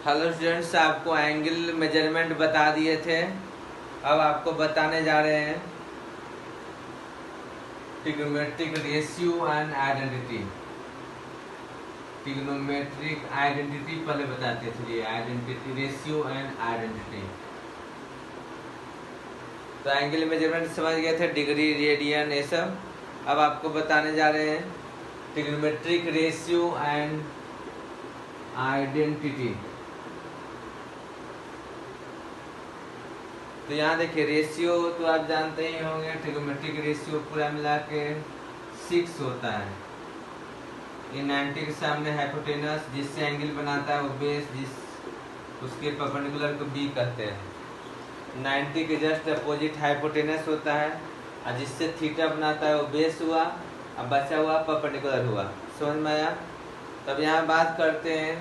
Hello students, आपको angle measurement बता दिए थे। अब आपको बताने जा रहे हैं trigonometric ratio and identity. Trigonometric identity पहले बताते थे, आइडेंटिटी, रेशियो एंड आइडेंटिटी। तो एंगल मेजरमेंट समझ गए थे, डिग्री, रेडियन, ये सब। अब आपको बताने जा रहे हैं ट्रिग्नोमेट्रिक रेशियो एंड आइडेंटिटी। तो यहाँ देखिए, रेशियो तो आप जानते ही होंगे, ट्रिग्नोमेट्रिक रेशियो पूरा मिला के 6 होता है। ये 90 के सामने हाइपोटेनस, जिससे एंगल बनाता है वो बेस, जिस उसके परपेंडिकुलर को बी कहते हैं। 90 के जस्ट अपोजिट हाइपोटेनस होता है, और जिससे थीटा बनाता है वो बेस हुआ, अब बचा हुआ परपेंडिकुलर हुआ। समझ में आया? तब यहाँ बात करते हैं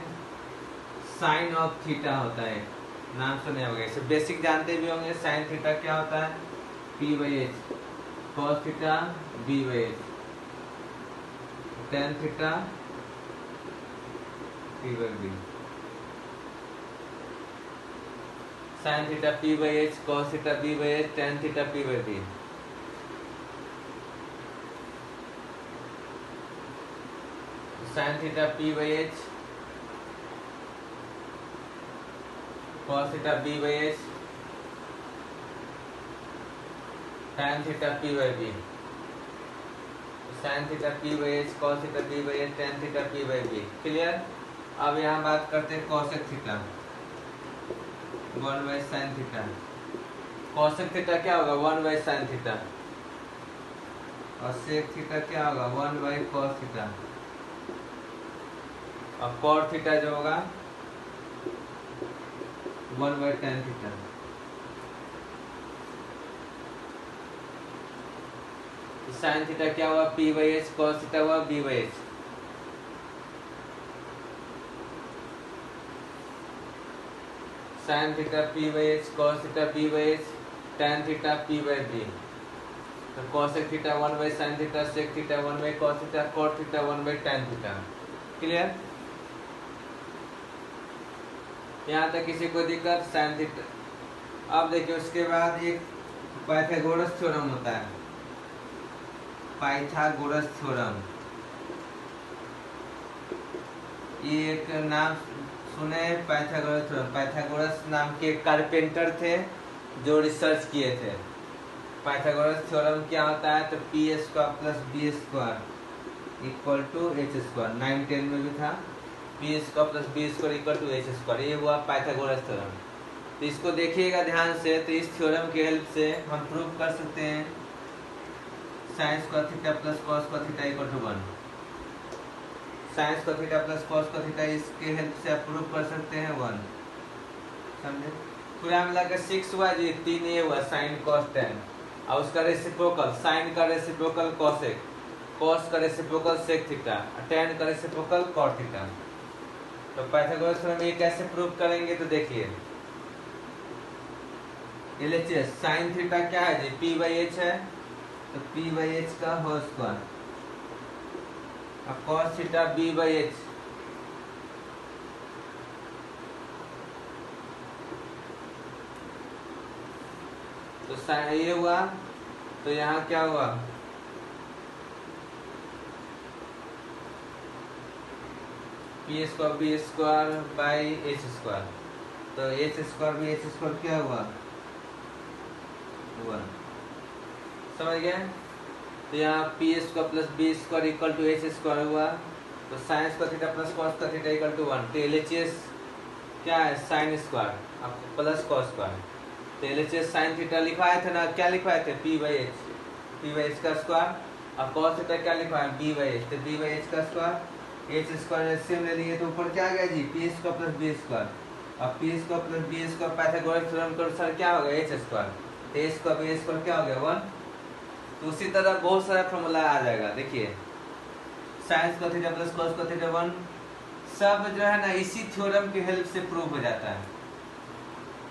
साइन ऑफ थीटा होता है, नाम सुने होंगे, इसे बेसिक जानते भी होंगे। साइन थीटा क्या होता है? P by H, cos theta B by H, tan theta P by B. Sine theta P by H, cos theta B by H, tan theta P by B. Sine theta P by H, cos theta b by h, tan theta p by b। sin theta p by h, cos theta b by h, tan theta p by b। Clear? अब यहाँ बात करते हैं cosec theta, 1 by sin theta. cosec theta क्या होगा? 1 by sin theta. और sec theta क्या होगा? 1 by cos थीटा। और cot थीटा जो होगा 1 by tan theta. Sine theta क्या हुआ? p by h, cos theta हुआ b by h। Sine theta p by h, cos theta b by h, tan theta p by b। तो cosec theta 1 by sin theta, sec theta 1 by cos theta, cot theta 1 by tan theta. Clear? यहाँ तक किसी को दिक्कत? Sine theta. अब देखिए, उसके बाद एक पाइथागोरस थ्योरम होता है, पाइथागोरस थ्योरम। ये एक नाम सुने, पाइथागोरस थ्योरम। पाइथागोरस नाम के कारपेंटर थे जो रिसर्च किए थे। पाइथागोरस थ्योरम क्या होता है? तो P square plus B square equal to H square, 9-10 में भी था। P square plus B square equal to H square, ये हुआ पाइथागोरस थ्योरम। तो इसको देखिएगा ध्यान से। तो इस थ्योरम की हेल्प से हम प्रूव कर सकते हैं sine square theta plus cos square theta equal to 1। Sine square theta plus cos square theta, इसके हेल्प से आप प्रूव कर सकते हैं 1। समझे? पूरा मिला के 6 हुआ जी, 3 ये हुआ साइन कॉस टेन, और उसका रेसिप्रोकल, साइन का रेसिप्रोकल कॉसेक, कॉस का रेसिप्रोकल सेक थीटा, टेन का रेसिप्रोकल कॉट थीटा। तो पाइथागोरस थ्योरम ये कैसे प्रूव करेंगे? तो देखिए, एलएचएस साइन थीटा क्या है जी? पी बाई एच है, तो पी बाई एच का होल स्क्वायर, अब cos theta B by h, तो साइन ये हुआ। तो यहाँ क्या हुआ? P square b square by h square, तो h square b h square क्या हुआ? 1। समझ गए? तो यहाँ p square plus B square equal to H square हुआ, तो sine square theta plus cos square theta equal to 1। तो एलएचएस क्या है? साइन स्क्वायर अब प्लस कॉस स्क्वायर। तो एलएचएस साइन थीटा लिखवाए थे ना, क्या लिखवाए थे? P by h, p by h का स्क्वायर। अब कॉस थीटा क्या लिखवाए? बी बाई एच, तो बी बाई एच का स्क्वायर। एच स्क्वायर एलसीएम ले लिए, तो ऊपर क्या आ गया जी? P square plus B square. अब p square plus B square Pythagoras theorem के अनुसार क्या हो गया? H square. तो ए स्क्वायर बी स्क्वायर क्या हो गया? 1। तो उसी तरह बहुत सारा फॉर्मूला आ जाएगा। देखिए, sign square theta plus cos square theta 1, सब जो है ना इसी थ्योरम की हेल्प से प्रूव हो जाता है।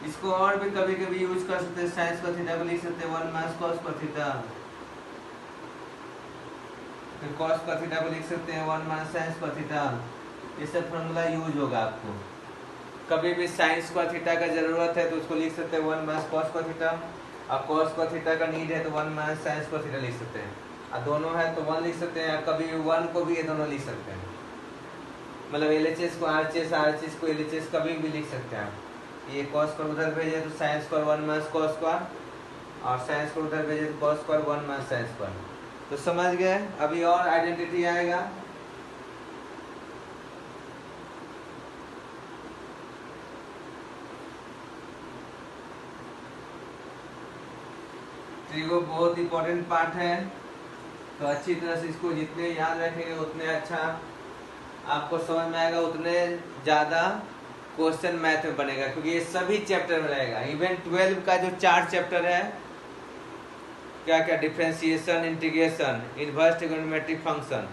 इसको और भी कभी कभी यूज कर सकते हैं। साइन स्क्वायर थीटा को लिख सकते हैं 1 माइनस कॉस स्क्वायर थीटा, फिर कॉस स्क्वायर थीटा को लिख सकते हैं 1 माइनस साइन स्क्वायर थीटा। ये सब फॉर्मूला यूज होगा आपको। कभी भी साइन स्क्वायर थीटा का जरूरत है तो उसको लिख सकते हैं 1 माइनस कॉस स्क्वायर थीटा, और कॉस स्क्वायर थीटा का नीड है तो 1 माइनस साइन स्क्वायर थीटा लिख सकते हैं, और दोनों है तो 1 लिख सकते हैं, कभी 1 को भी ये दोनों लिख सकते हैं, मतलब LHS को RHS, RHS को LHS कभी भी लिख सकते हैं आप। ये कॉस स्क्वायर उधर भेजे तो sine square 1 minus cos square, और साइन स्क्वायर उधर भेजे तो cos square 1 minus sine square. तो समझ गए। अभी और आइडेंटिटी आएगा, ट्रिगो बहुत इंपॉर्टेंट पार्ट है, तो अच्छी तरह से इसको जितने याद रखेंगे उतने अच्छा आपको समझ में आएगा, उतने ज़्यादा क्वेश्चन मैथ में बनेगा, क्योंकि ये सभी चैप्टर में रहेगा। इवन 12 का जो 4 चैप्टर है, क्या क्या, differentiation, integration, inverse trigonometric function,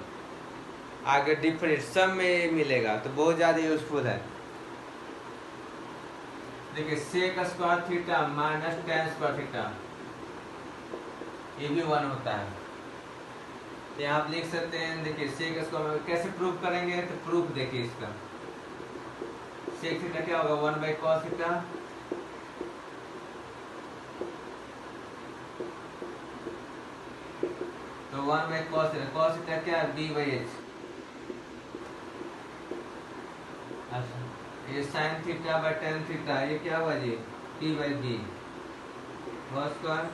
आगे डिफरेंट, सब में मिलेगा, तो बहुत ज़्यादा यूजफुल है। देखिए sec square theta minus tan square theta, ये भी 1 होता है, तो आप लिख सकते हैं। देखिए सेक स्क्वायर कैसे प्रूव करेंगे, तो प्रूफ देखिए इसका, सेक थीटा क्या होगा 1 बाई कॉस थीटा, तो 1 by cos theta, cos theta क्या है b बाई h, अच्छा ये sign theta by tan theta, ये क्या हुआ जी p by b cos square,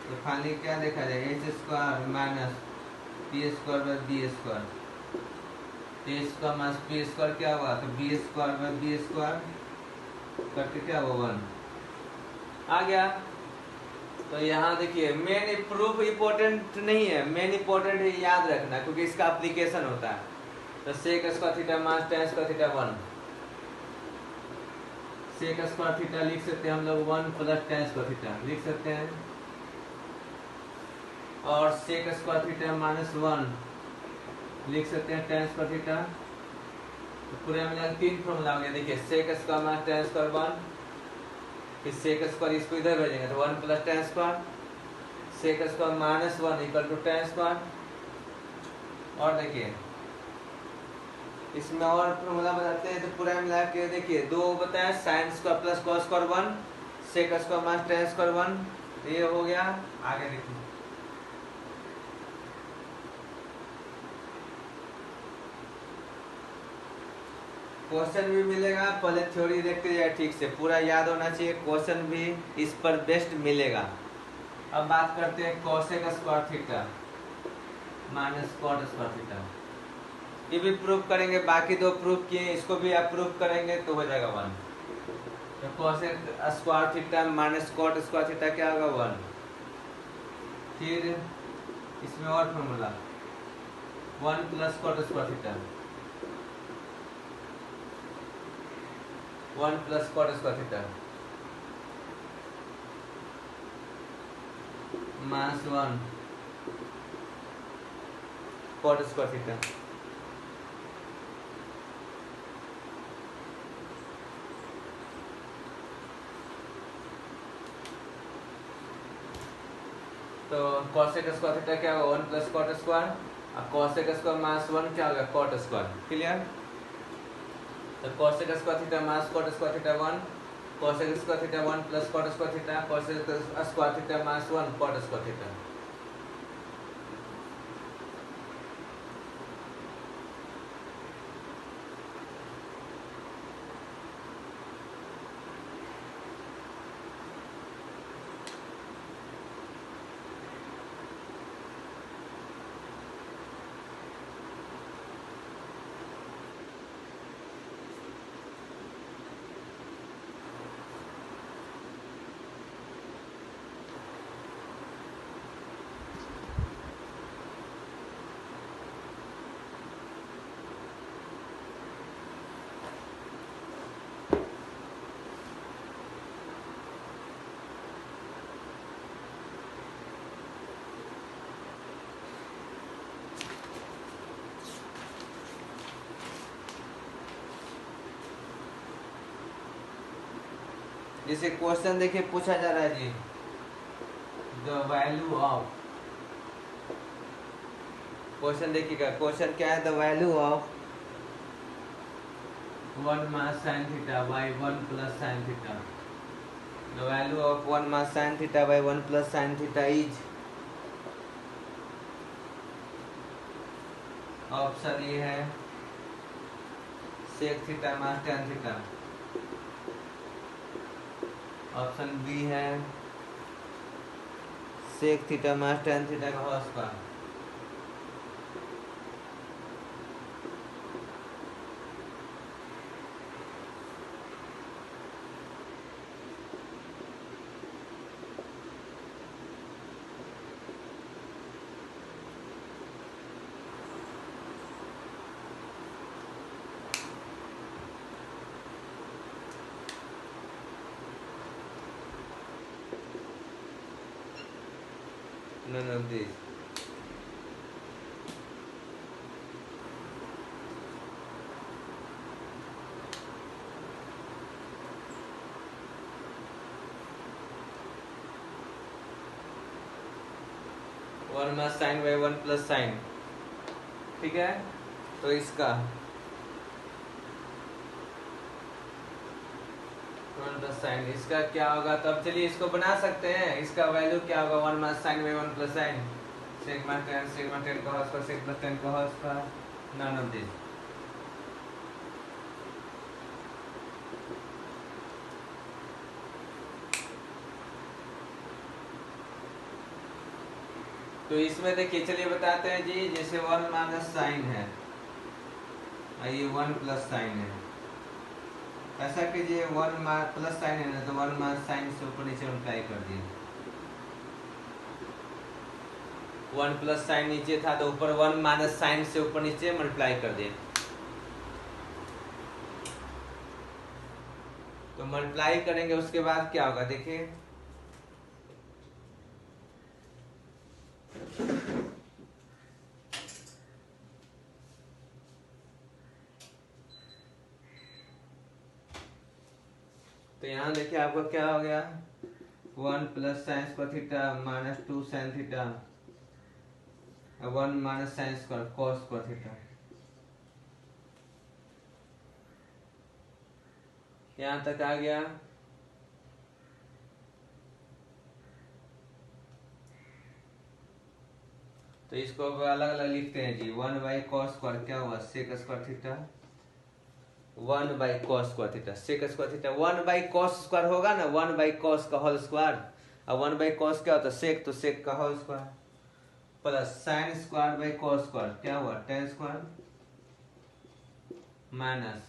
तो खाली क्या देखा जाए h square minus p square by b square, a square minus p square क्या हुआ, तो b square by b square करके क्या हुआ 1 आ गया। तो यहाँ देखिए मेन प्रूफ इम्पोर्टेंट नहीं है, मेन इम्पोर्टेंट है याद रखना, क्योंकि इसका एप्लीकेशन होता है। तो sec square theta minus tan square theta 1, sec square theta लिख सकते हैं हम लोग 1 प्लस टेन स्क्वायर थीटा लिख सकते हैं, और सेक स्क्वायर थीटा माइनस 1 लिख सकते हैं टेन स्क्वायर थीटा। तो पूरे मिला 3 फॉर्मूला हो गया। देखिए sec square minus tan square 1, फिर सेक स्क्वायर इसको इधर भेजेंगे तो 1 plus tan square, sec square minus 1 equal to tan square. और देखिए इसमें और फॉर्मूला बताते हैं, तो पूरा मिला के देखिए 2 बताया, sine square plus cos square 1, sec square minus tan square 1, ये हो गया। आगे देखिए क्वेश्चन भी मिलेगा, पहले थ्योरी देखते जाए ठीक से, पूरा याद होना चाहिए, क्वेश्चन भी इस पर बेस्ट मिलेगा। अब बात करते हैं cosec square theta minus cot square theta, ये भी प्रूफ करेंगे, बाकी 2 प्रूफ किए, इसको भी आप प्रूफ करेंगे तो हो जाएगा 1। तो cosec square theta minus cot square theta क्या होगा 1। फिर इसमें और formula 1 plus cot square theta, 1 plus cot square theta minus 1 cot square theta. तो कोसेक स्क्वायर थीटा क्या होगा 1 प्लस कॉट स्क्वायर, और कोसेक स्क्वायर माइनस 1 क्या होगा कॉट स्क्वायर। क्लियर। तो cosec square theta minus cot square theta 1, cosec square theta 1 plus cot square theta, cosec square theta minus 1 cot square theta. जैसे question देखिए पूछा जा रहा है जी, द वैल्यू ऑफ, क्वेश्चन देखिएगा, क्वेश्चन क्या है, the value of 1 minus sine theta by 1 plus sine theta. The value of 1 minus sin theta by 1 plus sin theta is option a है sec theta minus tan theta, option b है sec theta minus tan theta का whole square. None of these. One minus sine by 1 plus sine, ठीक है। तो इसका 1 plus sign, इसका क्या होगा? तब चलिए इसको बना सकते हैं। इसका वैल्यू क्या होगा? 1 minus sine by 1 plus sine, sec minus tan का whole square, sec plus tan का whole square, none of this. तो इसमें देखिए, चलिए बताते हैं जी। जैसे 1 माइनस साइन है, ये 1 प्लस साइन है, ऐसा कीजिए 1 प्लस साइन है ना, तो 1 माइनस साइन से ऊपर नीचे मल्टीप्लाई कर दिए। 1 प्लस साइन नीचे था तो ऊपर 1 माइनस साइन से ऊपर नीचे मल्टीप्लाई कर दिए। तो मल्टीप्लाई करेंगे, उसके बाद क्या होगा देखिए। तो यहाँ देखिए आपका क्या हो गया, 1 plus sine square theta minus 2 sine theta, 1 minus sine square cos square theta. यहाँ तक आ गया। तो इसको अलग अलग लिखते हैं जी। 1 बाई कॉस स्क्वायर क्या हुआ? Sec square theta, 1 by cos square theta, sec square theta. 1 by cos square होगा ना, 1 बाई कॉस का होल स्क्वायर, और 1 बाई कॉस क्या होता है? सेक, तो सेक का whole square, plus sine square by cos square क्या हुआ? Tan square, minus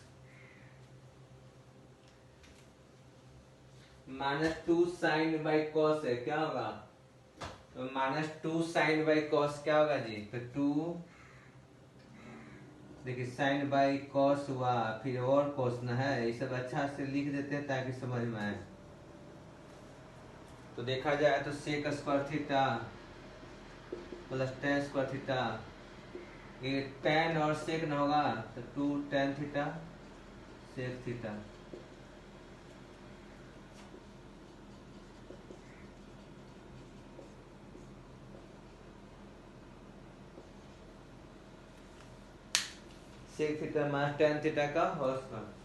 -2 sine by cos है, क्या होगा? तो -2 साइन बाई कॉस क्या होगा जी? तो 2, देखिए साइन बाई कॉस हुआ, फिर और कॉस ना है, ये सब अच्छा से लिख देते हैं ताकि समझ में आए। तो देखा जाए तो sec square theta plus tan square theta, ये टेन और सेक न होगा तो 2 tan theta sec theta. Sec theta minus tan theta का whole square.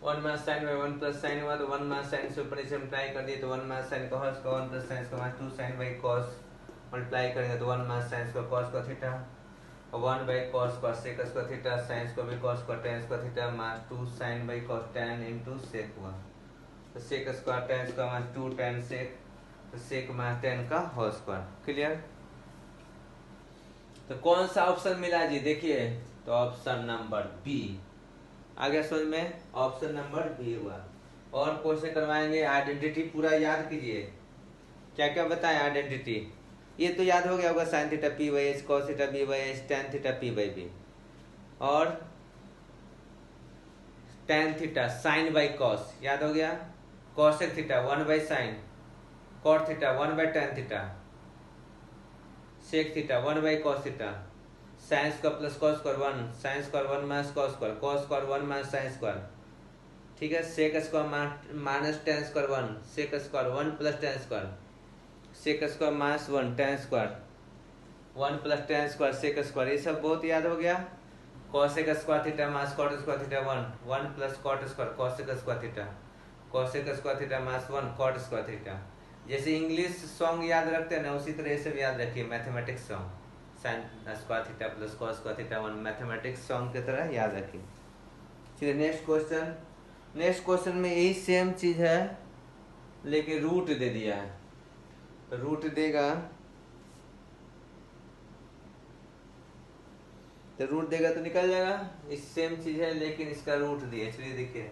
One minus sine by 1 plus sine हुआ, तो 1 माइनस साइन से ऊपर नीचे मल्टीप्लाई कर दिए, तो 1 माइनस साइन का होल स्क्वायर 1 प्लस साइन का minus 2 sine by cos, multiply करेंगे तो 1 माइनस साइन का कॉस का थीटा, और 1 बाई कॉस का सेक स्क्वायर थीटा, साइन को भी कॉस का tan square theta minus 2 sine by cos tan into sec हुआ। तो सेक स्क्वायर टेन का माइनस 2 टेन सेक, तो सेक माइनस टेन का होल स्क्वायर। क्लियर? तो कौन सा ऑप्शन मिला जी? देखिए, तो ऑप्शन नंबर बी आ गया समझ में, ऑप्शन नंबर बी हुआ। और क्वेश्चन करवाएंगे, आइडेंटिटी पूरा याद कीजिए। क्या क्या बताएं आइडेंटिटी? ये तो याद हो गया होगा, sine theta P by H, cos theta B by H, tan theta P by B, और tan theta sine by cos, याद हो गया। Cosec theta 1 by sine, cot theta 1 by tan theta, sec theta 1 by cos theta, sine square plus cos square 1, sine square 1 minus cos square 1 minus sine square, ठीक है। Sec square minus tan square 1, sec square 1 plus tan square, sec square minus 1 tan square 1 plus tan square sec square, ये सब बहुत याद हो गया। Cosec square theta minus cot square theta 1 plus cot square cosec square theta, cosec square theta minus 1 cot square theta. जैसे English song याद रखते हैं ना, उसी तरह से भी याद रखिए mathematics song, sign square theta plus cos square theta 1 mathematics song की तरह याद रखिए। चलिए नेक्स्ट क्वेश्चन। नेक्स्ट क्वेश्चन में यही सेम चीज है लेकिन रूट दे दिया है, तो रूट देगा तो निकल जाएगा। इस सेम चीज है लेकिन इसका रूट दिया। चलिए देखिए,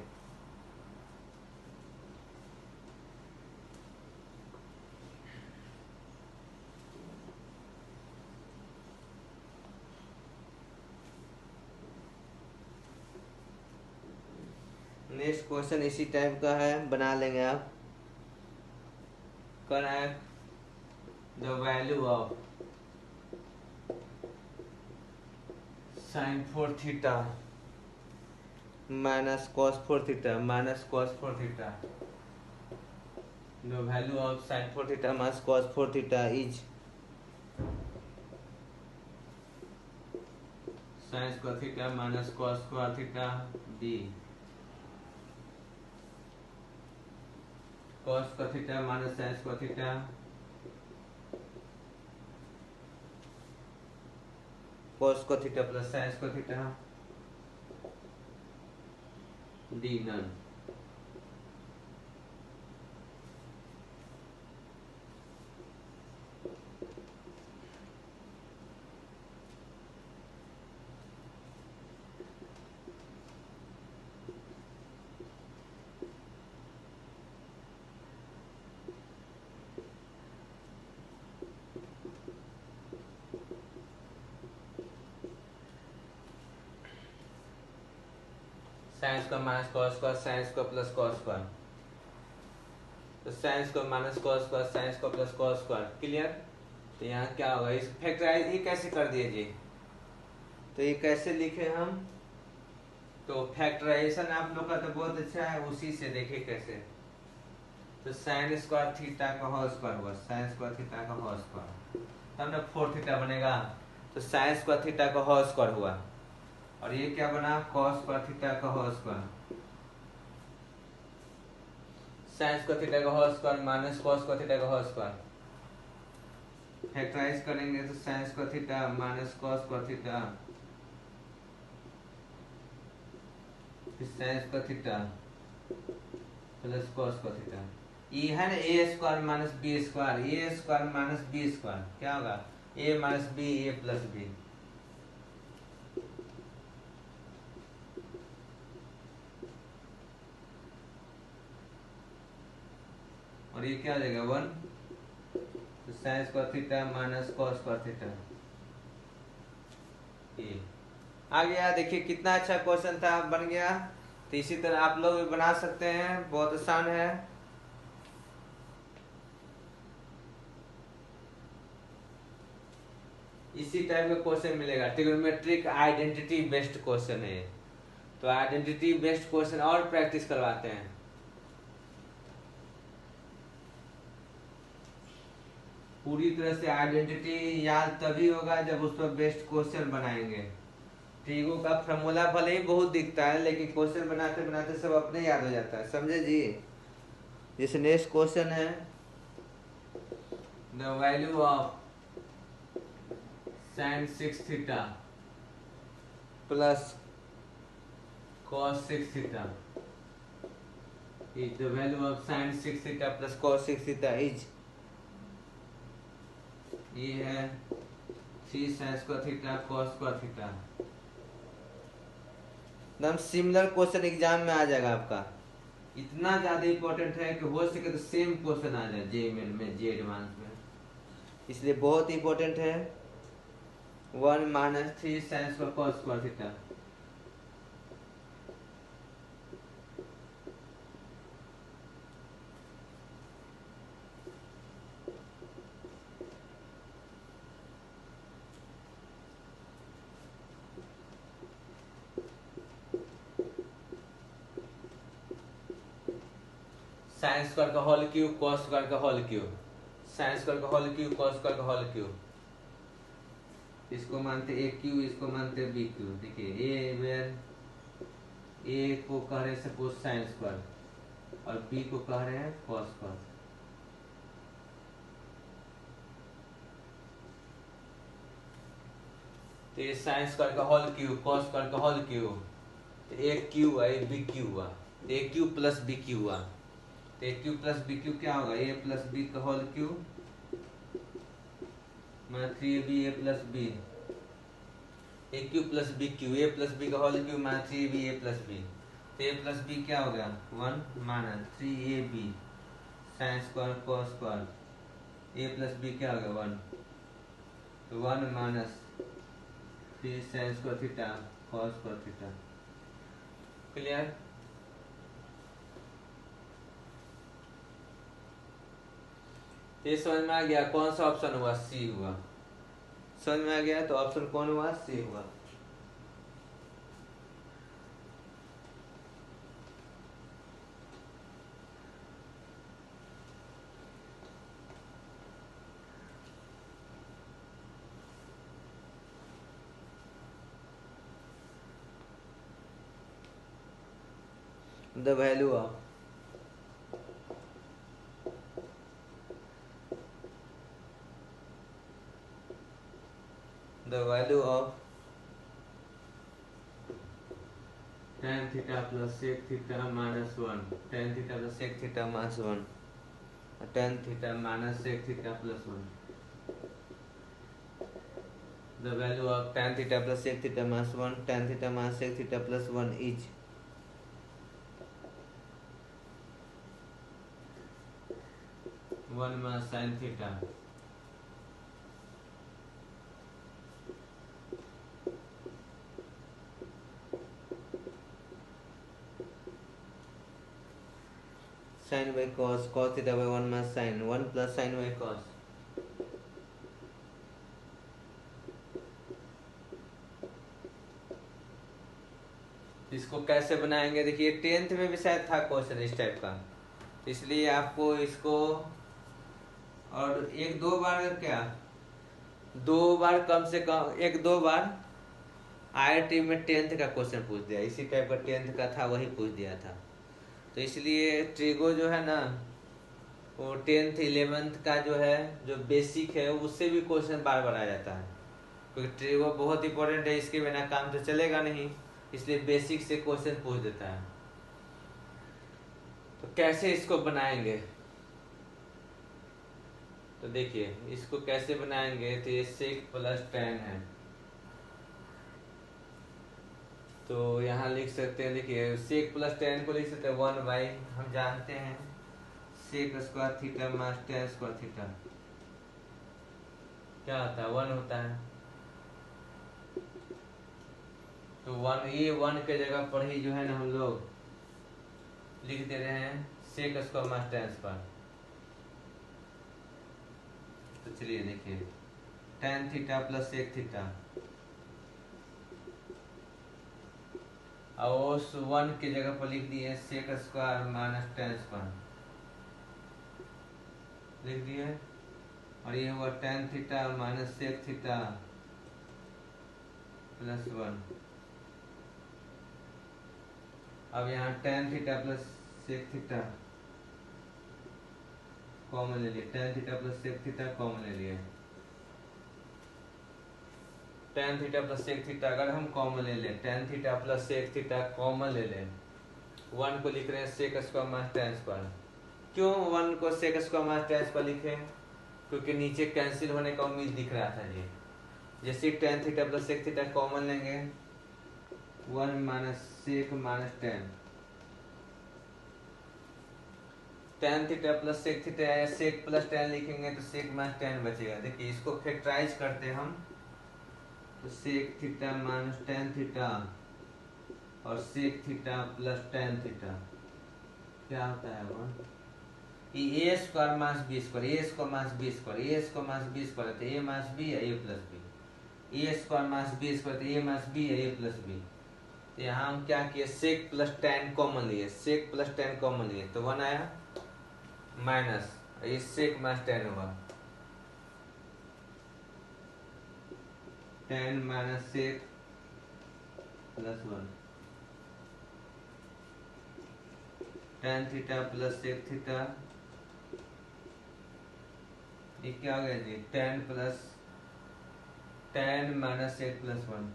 नेक्स्ट क्वेश्चन इसी टाइप का है, बना लेंगे आप। Correct the value of sine 4 theta minus cos 4 theta minus cos 4 theta, the value of sine 4 theta minus cos 4 theta is sine square theta minus cos square theta d, cos square theta minus sin square theta cos square theta plus sin square theta d none. Sine square minus cos square sine square plus cos square, तो sine square minus cos square sine square plus cos square, clear. तो यहाँ क्या होगा, इस factorise ये कैसे कर दिए जी, तो ये कैसे लिखे हम, तो फैक्टराइजेशन आप लोग का तो बहुत अच्छा है, उसी से देखे कैसे। तो साइन स्क्वायर थीटा का होल स्क्वायर हुआ, साइन स्क्वायर थीटा का होल स्क्वायर, तब ना 4 थीटा बनेगा। तो साइन स्क्वायर थीटा का होल स्क्वायर हुआ, और ये क्या बना, कॉस स्क्वायर थीटा का whole square, sine square theta का whole square minus cos square theta का होल स्क्वायर। फैक्टराइज करेंगे तो sine square theta minus cos square theta फिर sine square theta plus cos square theta, ये है ना ए square minus b square, a square minus b square क्या होगा, ए minus B ए plus B, और ये क्या हो जाएगा 1, तो sine square theta minus cos square theta. ये आ गया, देखिए कितना अच्छा क्वेश्चन था, बन गया। तो इसी तरह आप लोग भी बना सकते हैं, बहुत आसान है। इसी टाइप का क्वेश्चन मिलेगा, ट्रिग्नोमेट्रिक आइडेंटिटी बेस्ड क्वेश्चन है। तो आइडेंटिटी बेस्ड क्वेश्चन और प्रैक्टिस करवाते हैं। पूरी तरह से आइडेंटिटी याद तभी होगा जब उस पर बेस्ड क्वेश्चन बनाएंगे। ट्रिगो का फॉर्मूला भले ही बहुत दिखता है लेकिन क्वेश्चन बनाते बनाते सब अपने याद हो जाता है, समझे जी। जैसे नेक्स्ट क्वेश्चन है, the value of sin 6 theta plus cos 6 theta is the value of sin 6 theta plus cos 6 theta is, ये है 3 sin square theta cos square theta. एकदम सिमिलर क्वेश्चन एग्जाम में आ जाएगा आपका, इतना ज्यादा इंपॉर्टेंट है कि हो सके तो सेम क्वेश्चन आ जाए जेईई में, जे एडवांस में, इसलिए बहुत इंपॉर्टेंट है। 1 minus 3 sin square cos square theta, sine square का होल क्यूब, कॉस स्क्वायर का होल क्यूब, साइन स्क्वायर का होल क्यूब, कॉस स्क्वायर का होल क्यूब। इसको मानते ए क्यू, इसको मानते बी क्यू। देखिए ए वेयर ए को कह रहे हैं सपोज साइन स्क्वायर और बी को कह रहे हैं कॉस स्क्वायर। तो ये साइन स्क्वायर का होल क्यूब, कॉस स्क्वायर का होल क्यूब, तो ए क्यू हुआ, ए बी क्यू हुआ, तो ए क्यू प्लस बी क्यू हुआ। तो ए क्यू प्लस बी क्यू क्या होगा? ए प्लस बी का whole cube minus 3ab a plus b, A Q plus B Q, A plus B का whole cube minus 3ab a plus b. तो a plus b क्या हो गया? 1 minus 3ab sine square cos square, a plus b क्या हो गया? 1, तो 1 minus 3 sine square theta cos square theta. Clear? ये समझ में आ गया? कौन सा ऑप्शन हुआ? सी हुआ। समझ में आ गया? तो ऑप्शन कौन हुआ? सी हुआ। The value of the value of tan theta plus sec theta minus 1, tan theta plus sec theta minus 1, tan theta minus sec theta plus 1. The value of tan theta plus sec theta minus 1, tan theta minus sec theta plus 1 is 1 minus sin theta sin by cos, cos theta by 1 minus sin, 1 plus sin by cos. इसको कैसे बनाएंगे? देखिए 10th में भी शायद था question इस type का, इसलिए आपको इसको और एक दो बार क्या, दो बार कम से कम एक दो बार IIT में 10th का क्वेश्चन पूछ दिया, इसी टाइप का 10th का था, वही पूछ दिया था। तो इसलिए ट्रिगो जो है ना वो 10th 11th का जो है जो बेसिक है उससे भी क्वेश्चन बार बार आ जाता है, क्योंकि ट्रिगो बहुत इंपॉर्टेंट है, इसके बिना काम तो चलेगा नहीं, इसलिए बेसिक से क्वेश्चन पूछ देता है। तो कैसे इसको बनाएंगे? तो देखिए इसको कैसे बनाएंगे, तो ये सेक प्लस tan है, तो यहाँ लिख सकते हैं, देखिए सेक प्लस tan को लिख सकते हैं 1 बाई, हम जानते हैं sec square theta minus tan square theta क्या होता है? 1 होता है। तो 1 ये 1 के जगह पर ही जो है ना हम लोग लिख दे रहे हैं sec square minus tan square. तो चलिए देखिए tan theta plus sec theta, और उस 1 के जगह पर लिख दिए sec square minus tan square लिख दिए, और ये हुआ tan theta minus sec theta plus 1। अब यहाँ tan theta plus sec theta common ले लिए, tan theta plus sec theta common ले लिए, tan theta plus sec theta अगर हम कॉमन ले लें, tan theta plus sec theta common ले लें, 1 को लिख रहे हैं sec square minus tan square. क्यों 1 को sec square minus tan square लिखे? क्योंकि नीचे कैंसिल होने का उम्मीद दिख रहा था जी। जैसे tan theta plus sec theta common लेंगे 1 minus sec minus tan theta plus sec theta या सेक प्लस tan लिखेंगे तो सेक माइनस tan बचेगा। देखिए इसको फैक्टराइज करते हैं हम, तो sec theta minus tan theta और sec theta plus tan theta क्या होता है? वो a square minus b square, a square minus b square, a square minus b square, तो ए माइनस बी या a plus b, a square minus b square, तो a minus b या a plus b. तो यहाँ हम क्या किए, सेक plus tan common लिए, सेक प्लस tan कॉमन लिए, तो 1 आया, माइनस ये सेक माइनस टेन हुआ, tan minus sec plus one, tan theta plus sec theta, ये क्या हो गया जी, tan minus sec plus one,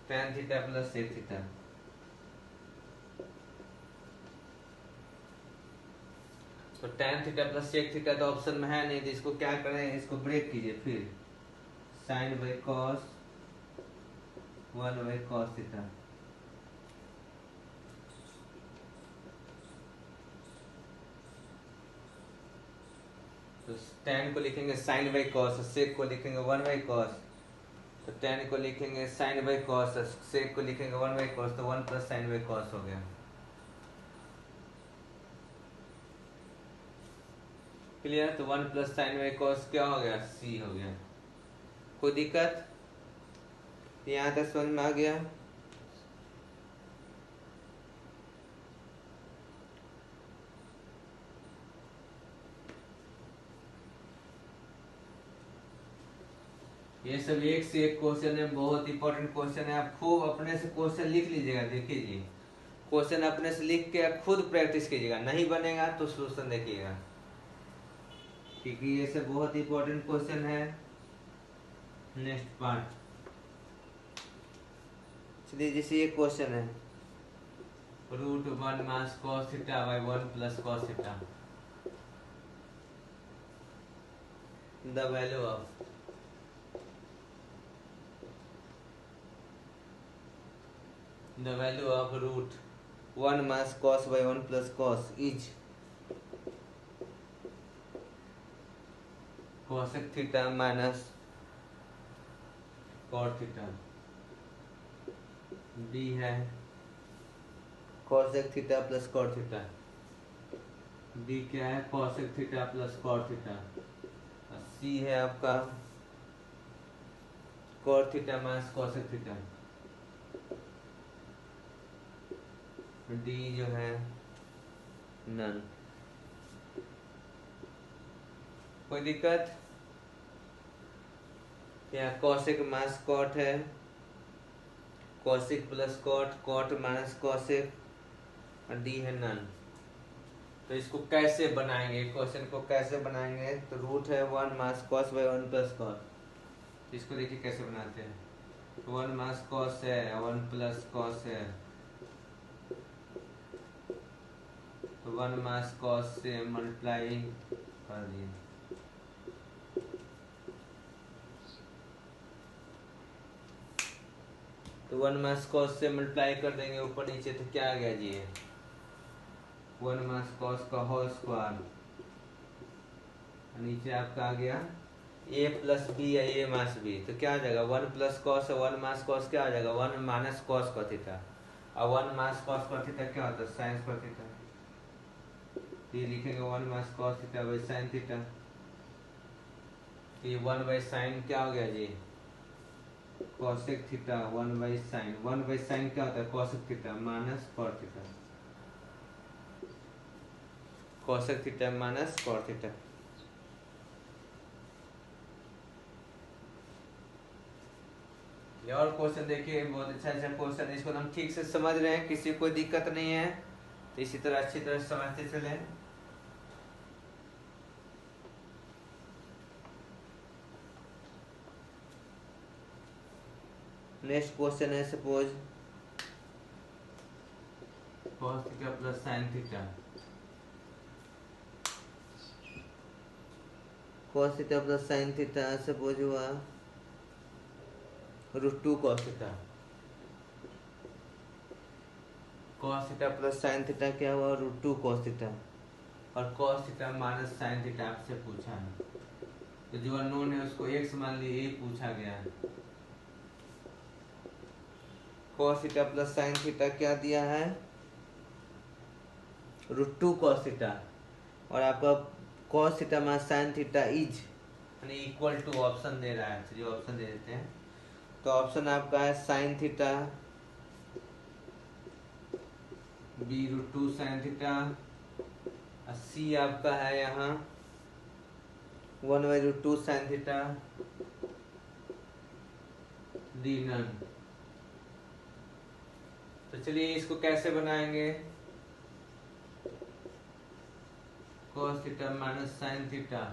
tan theta plus sec theta. तो tan theta plus sec theta तो ऑप्शन में है नहीं, तो इसको क्या करें, इसको ब्रेक कीजिए, फिर sine by cos one by cos theta, तो टेन को लिखेंगे साइन बाई कॉस, सेक को लिखेंगे वन बाई कॉस, तो टेन को लिखेंगे साइन बाई कॉस, सेक को लिखेंगे वन बाई कॉस, तो one plus sine by cos हो गया। क्लियर, तो one plus sine by cos क्या हो गया, सी हो गया। कोई दिक्कत, यहाँ तक समझ में आ गया। ये सब एक से एक क्वेश्चन है, बहुत इंपॉर्टेंट क्वेश्चन है, आप खूब अपने से क्वेश्चन लिख लीजिएगा। देखिए जी, क्वेश्चन अपने से लिख के खुद प्रैक्टिस कीजिएगा, नहीं बनेगा तो सोल्यूशन देखिएगा, क्योंकि ये सब बहुत इंपॉर्टेंट क्वेश्चन है। नेक्स्ट पार्ट, चलिए जैसे ये क्वेश्चन है, root one minus cos theta by one plus cos theta, the value of root one minus cos by one plus cos is cosec theta minus cot theta, b है cosec theta plus cot theta, d क्या है cosec theta plus cot theta, c है आपका cot theta minus cosec theta, d जो है none. कोई दिक्कत, यहाँ cosec माइनस cot है, cosec plus cot, cot minus cosec, और d है नन। तो इसको कैसे बनाएंगे, क्वेश्चन को कैसे बनाएंगे, तो रूट है one minus cos by one plus cos, तो इसको देखिए कैसे बनाते हैं, वन माइनस कॉस है वन प्लस कॉस है, तो वन माइनस कॉस से मल्टीप्लाई कर दिए, तो वन माइनस कॉस से मल्टीप्लाई कर देंगे ऊपर नीचे, तो क्या आ गया जी, वन माइनस कॉस का होल स्क्वायर, नीचे आपका आ गया a प्लस बी है a माइनस बी, तो क्या आ जाएगा वन प्लस कॉस है वन माइनस कॉस क्या आ जाएगा वन माइनस कॉस का थीटा, और वन माइनस कॉस का थीटा क्या होता है साइन का थीटा, ये लिखेंगे one minus cos theta by sine theta, ये वन बाई साइन क्या हो गया जी cosec theta, one by sine क्या होता है cosec theta minus cot theta, cosec theta minus cot theta. और क्वेश्चन देखिए बहुत अच्छा क्वेश्चन है, इसको हम ठीक से समझ रहे हैं, किसी को कोई दिक्कत नहीं है, तो इसी तरह अच्छी तरह समझते चले। नेक्स्ट क्वेश्चन है, suppose cos theta plus sin theta, cos theta plus sin theta suppose हुआ root two cos theta, cos theta plus sin theta क्या हुआ रूट टू cos थीटा, और cos theta minus sin theta आपसे पूछा है, तो जो अननोन है उसको x मान लिए, ये पूछा गया है। cos theta plus sin theta क्या दिया है रूट टू cos थीटा, और आपका cos theta minus sine theta is यानी इक्वल टू ऑप्शन दे रहा है। चलिए ऑप्शन दे देते हैं। तो ऑप्शन आपका है sine theta b√2 sine theta, c आपका है यहाँ 1/√2 साइन थीटा डी नन। तो चलिए इसको कैसे बनाएंगे, cos theta minus sine theta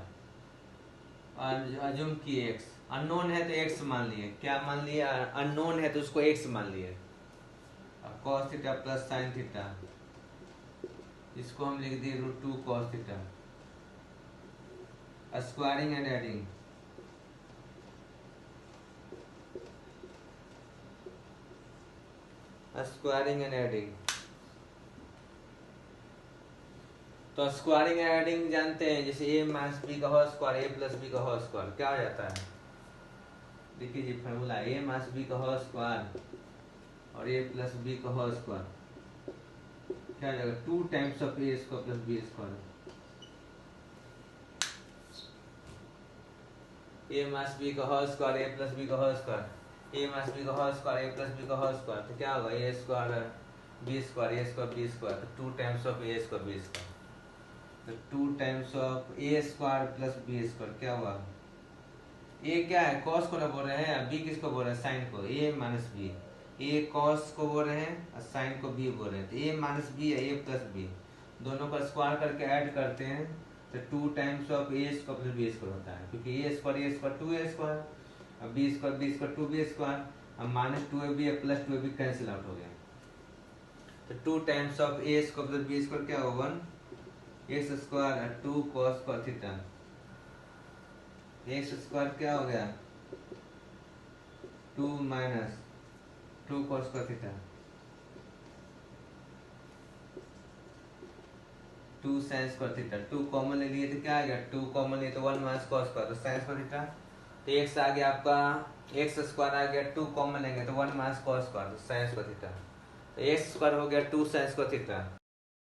और अज्यूम किए x अननोन है तो x मान लिए, क्या मान लिए, अननोन है तो उसको x मान लिए। अब cos theta plus sine theta, इसको हम लिख दिए √2 cos theta, squaring and adding, squaring and adding. तो स्क्वायरिंग एंड एडिंग जानते हैं, जैसे a माइनस बी का whole square a plus B का होल स्क्वायर क्या हो जाता है, देखिए जी फॉर्मूला a माइनस बी का होल स्क्वायर और a प्लस बी का होल स्क्वायर क्या हो जाएगा, 2 times of a square plus B square. a minus B का whole square a plus B का whole square, a minus B का whole square a plus B का whole square, तो क्या होगा a square b square a square b square, तो 2 times of a square b square, तो 2 times of a square plus B square क्या हुआ, a क्या है cos को ना बोल रहे हैं, b किसको बोल रहे हैं, साइन को, a minus B, a cos को बोल रहे हैं और साइन को b बोल रहे हैं, तो a माइनस बी है a प्लस बी, दोनों का स्क्वायर करके ऐड करते हैं तो 2 times of a square plus B square होता है, क्योंकि a स्क्वायर 2a स्क्वायर, अब b स्क्वायर 2b स्क्वायर, अब माइनस 2ab है प्लस 2ab कैंसिल आउट हो गया, तो 2 times of a square plus b square क्या होगा 1 x square 2 cos square theta, x square क्या हो गया 2 minus 2 cos square theta, 2 sign square theta, 2 common ले लिए तो क्या आ गया, 2 कॉमन लिए तो 1 माइनस cos स्क्वायर, तो साइन स्क्वायर थीटा, तो एक्स आ गया आपका एक्स स्क्वायर आ गया, 2 कॉमन लेंगे तो 1 माइनस cos स्क्वायर, तो साइन स्क्वायर थीटा, तो एक्स स्क्वायर हो गया 2 साइन स्क्वायर थीटा,